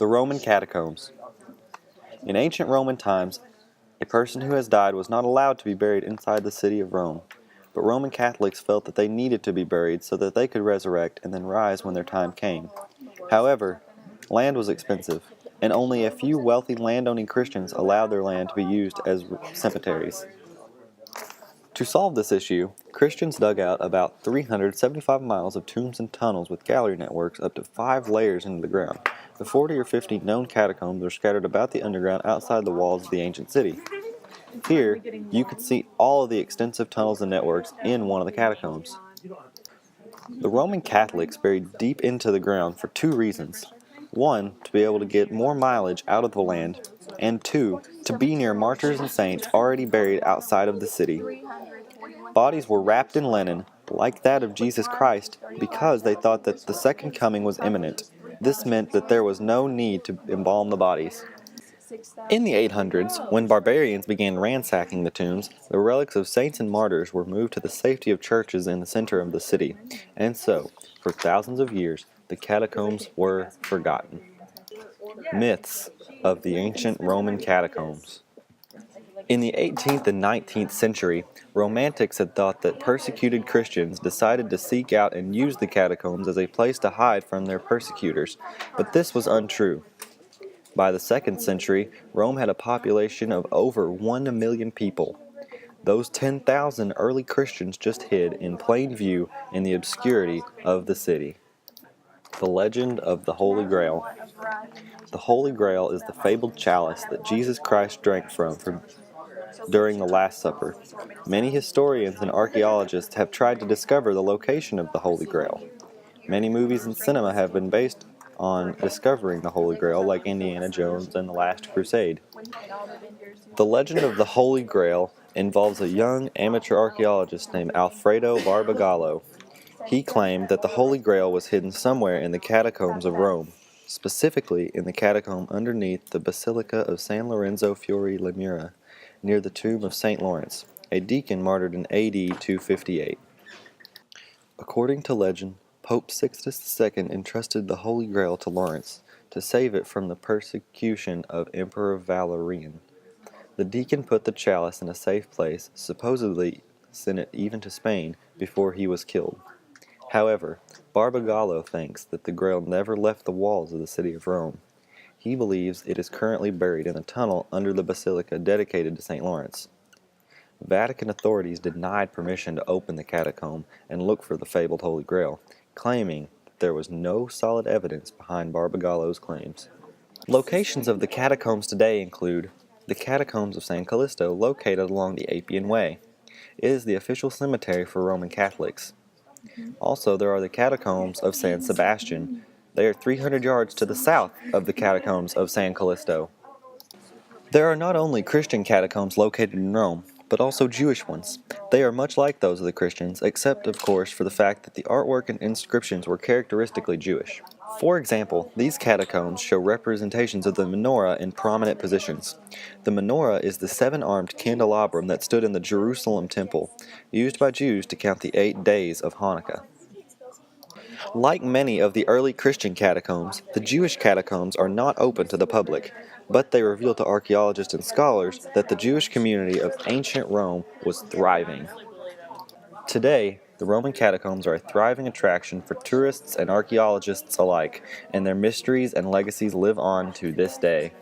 The Roman Catacombs. In ancient Roman times, a person who has died was not allowed to be buried inside the city of Rome, but Roman Catholics felt that they needed to be buried so that they could resurrect and then rise when their time came. However, land was expensive, and only a few wealthy landowning Christians allowed their land to be used as cemeteries. To solve this issue, Christians dug out about 375 miles of tombs and tunnels with gallery networks up to 5 layers into the ground. The 40 or 50 known catacombs are scattered about the underground outside the walls of the ancient city. Here, you could see all of the extensive tunnels and networks in one of the catacombs. The Roman Catholics buried deep into the ground for 2 reasons. 1, to be able to get more mileage out of the land, and 2, to be near martyrs and saints already buried outside of the city. Bodies were wrapped in linen, like that of Jesus Christ, because they thought that the second coming was imminent. This meant that there was no need to embalm the bodies. In the 800s, when barbarians began ransacking the tombs, the relics of saints and martyrs were moved to the safety of churches in the center of the city, and so, for thousands of years, the catacombs were forgotten. Myths of the ancient Roman catacombs. In the 18th and 19th century, Romantics had thought that persecuted Christians decided to seek out and use the catacombs as a place to hide from their persecutors, but this was untrue. By the 2nd century, Rome had a population of over 1 million people. Those 10,000 early Christians just hid in plain view in the obscurity of the city. The legend of the Holy Grail. The Holy Grail is the fabled chalice that Jesus Christ drank from during the Last Supper. Many historians and archaeologists have tried to discover the location of the Holy Grail. Many movies and cinema have been based on discovering the Holy Grail, like Indiana Jones and the Last Crusade. The legend of the Holy Grail involves a young amateur archaeologist named Alfredo Barbagallo. He claimed that the Holy Grail was hidden somewhere in the catacombs of Rome, specifically in the catacomb underneath the Basilica of San Lorenzo Fuori Lemura, near the tomb of St. Lawrence, a deacon martyred in AD 258. According to legend, Pope Sixtus II entrusted the Holy Grail to Lawrence to save it from the persecution of Emperor Valerian. The deacon put the chalice in a safe place, supposedly sent it even to Spain, before he was killed. However, Barbagallo thinks that the Grail never left the walls of the city of Rome. He believes it is currently buried in a tunnel under the basilica dedicated to St. Lawrence. Vatican authorities denied permission to open the catacomb and look for the fabled Holy Grail, claiming that there was no solid evidence behind Barbagallo's claims. Locations of the catacombs today include the Catacombs of San Callisto, located along the Appian Way. It is the official cemetery for Roman Catholics. Also, there are the Catacombs of San Sebastian. They are 300 yards to the south of the Catacombs of San Callisto. There are not only Christian catacombs located in Rome, but also Jewish ones. They are much like those of the Christians, except, of course, for the fact that the artwork and inscriptions were characteristically Jewish. For example, these catacombs show representations of the menorah in prominent positions. The menorah is the 7-armed candelabrum that stood in the Jerusalem temple, used by Jews to count the 8 days of Hanukkah. Like many of the early Christian catacombs, the Jewish catacombs are not open to the public, but they reveal to archaeologists and scholars that the Jewish community of ancient Rome was thriving. Today, the Roman catacombs are a thriving attraction for tourists and archaeologists alike, and their mysteries and legacies live on to this day.